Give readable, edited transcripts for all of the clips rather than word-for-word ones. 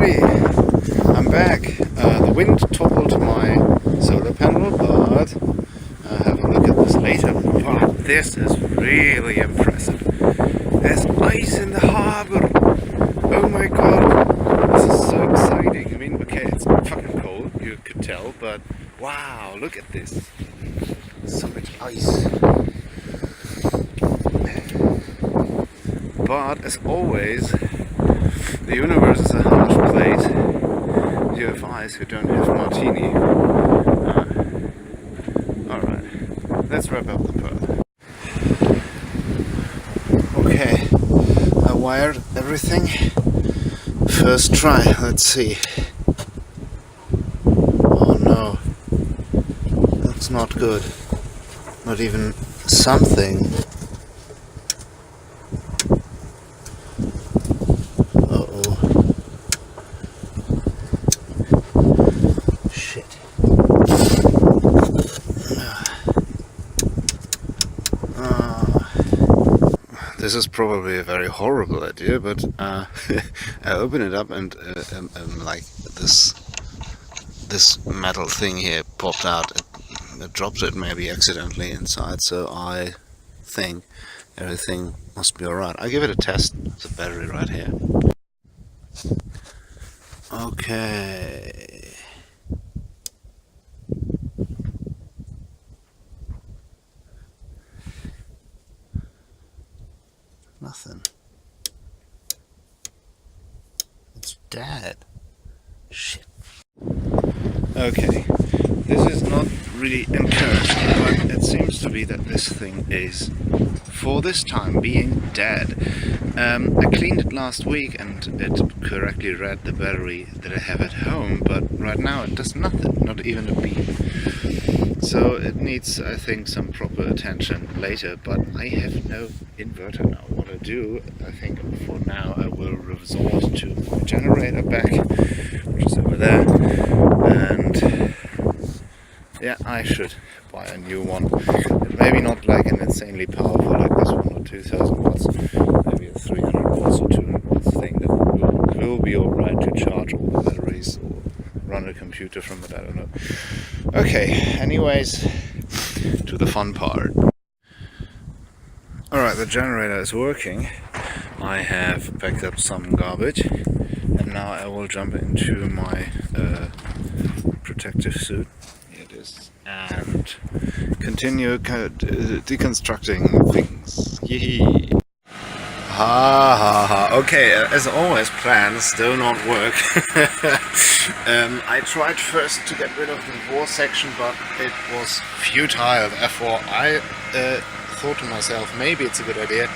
Alrighty, I'm back. The wind toppled my solar panel, but I'll have a look at this later. But this is really impressive. There's ice in the harbor. Oh my god, this is so exciting. I mean, okay, it's fucking cold, you could tell, but wow, look at this. So much ice. But as always, the universe is a harsh place. You have eyes who don't have martini. Alright, let's wrap up the pearl. Okay, I wired everything. First try, let's see. Oh no, that's not good. Not even something. This is probably a very horrible idea, but I open it up and like this metal thing here popped out. It dropped it maybe accidentally inside, so I think everything must be alright. I'll give it a test. There's a battery right here. Okay. Nothing. It's dead. Shit. Okay. This is not really encouraging, but it seems to be that this thing is, for this time being, dead. I cleaned it last week and it correctly read the battery that I have at home, but right now it does nothing, not even a beep. So it needs, I think, some proper attention later, but I have no inverter now. What I do, I think for now I will resort to the generator back, which is over there, and yeah, I should buy a new one. Maybe not like an insanely powerful like this one, or 2000 watts, maybe a 300 watts or 200 watts thing that will be alright to charge all the batteries or run a computer from it, I don't know. Okay, anyways, to the fun part. Alright, the generator is working. I have packed up some garbage and now I will jump into my protective suit. Here it is. And continue deconstructing things. Yee. Ha ha ha. Okay, as always, plans do not work. I tried first to get rid of the wall section, but it was futile. Therefore, I thought to myself, maybe it's a good idea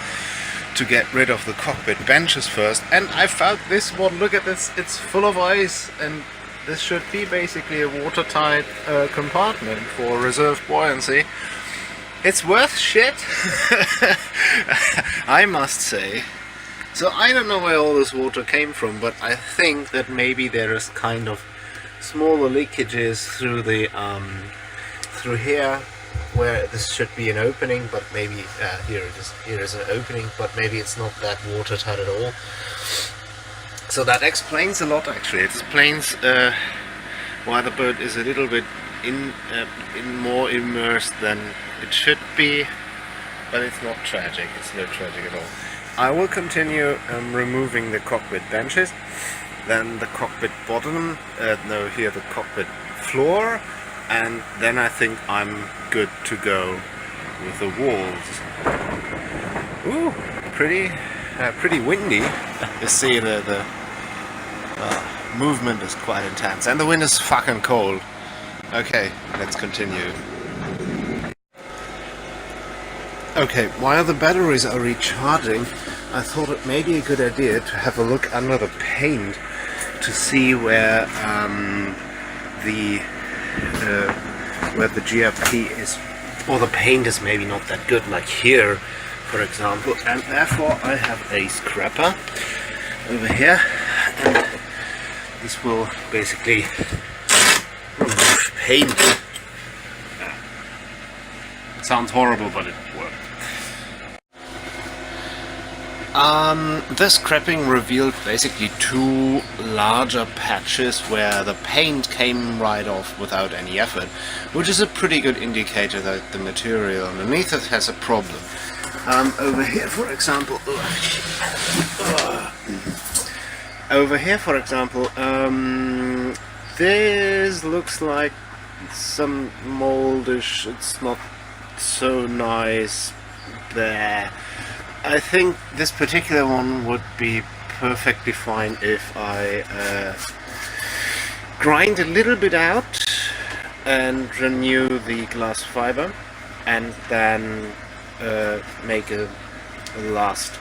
to get rid of the cockpit benches first. And I found this one. Look at this. It's full of ice, and this should be basically a watertight compartment for reserve buoyancy. It's worth shit, I must say. So I don't know where all this water came from, but I think that maybe there is kind of smaller leakages through the through here, where this should be an opening, but maybe here it is. Here is an opening, but maybe it's not that watertight at all. So that explains a lot, actually. It explains why the boat is a little bit in more immersed than it should be, but it's not tragic. It's not tragic at all. I will continue removing the cockpit benches, then the cockpit bottom, here the cockpit floor, and then I think I'm good to go with the walls. Ooh, pretty windy. You see the movement is quite intense, and the wind is fucking cold. Okay, let's continue. Okay, while the batteries are recharging, I thought it may be a good idea to have a look under the paint to see where the GRP is, or the paint is maybe not that good, like here, for example. And therefore, I have a scraper over here, and this will basically remove paint. It sounds horrible, but it worked. This scrapping revealed basically two larger patches where the paint came right off without any effort, which is a pretty good indicator that the material underneath it has a problem. Over here, for example, this looks like some moldish. It's not so nice there. I think this particular one would be perfectly fine if I grind a little bit out and renew the glass fiber, and then make a last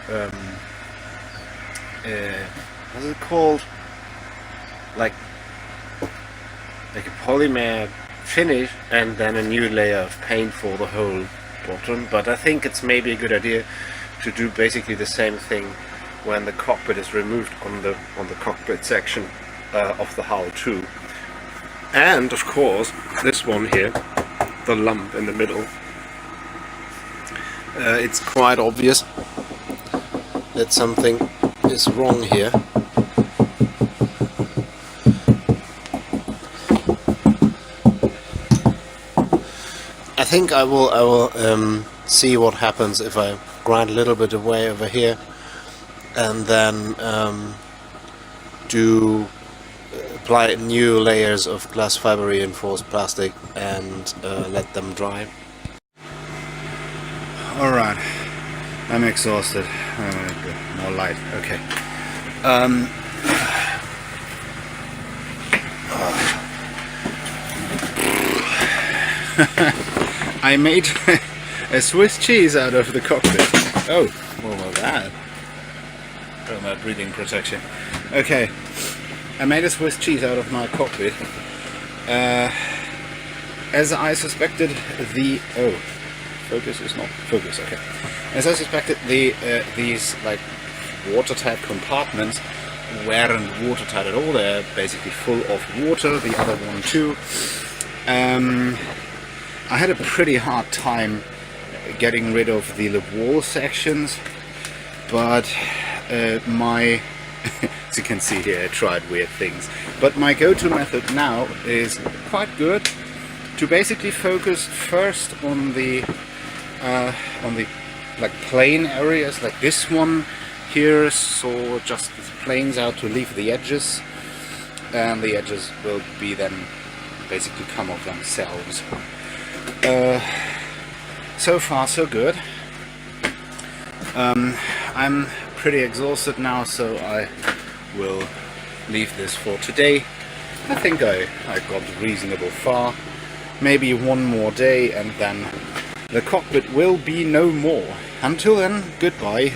what's it called, like a polymer finish, and then a new layer of paint for the whole bottom. But I think it's maybe a good idea to do basically the same thing when the cockpit is removed on the cockpit section of the hull too. And of course this one here, the lump in the middle, it's quite obvious that something is wrong here. I think I will see what happens if I grind a little bit away over here, and then apply new layers of glass fiber reinforced plastic and let them dry. Alright, I'm exhausted. More light, okay. I made a Swiss cheese out of the cockpit. Oh, what was that? Oh, my breathing protection. Okay, I made a Swiss cheese out of my cockpit. As I suspected, focus is not focus. Okay. As I suspected, these like watertight compartments weren't watertight at all. They're basically full of water. The other one too. I had a pretty hard time getting rid of the wall sections, but as you can see here, I tried weird things. But my go-to method now is quite good, to basically focus first on the like plain areas, like this one here, so just planes out to leave the edges, and the edges will be then basically come off themselves. So far so good. I'm pretty exhausted now, so I will leave this for today. I think I got reasonable far. Maybe one more day and then the cockpit will be no more. Until then, goodbye.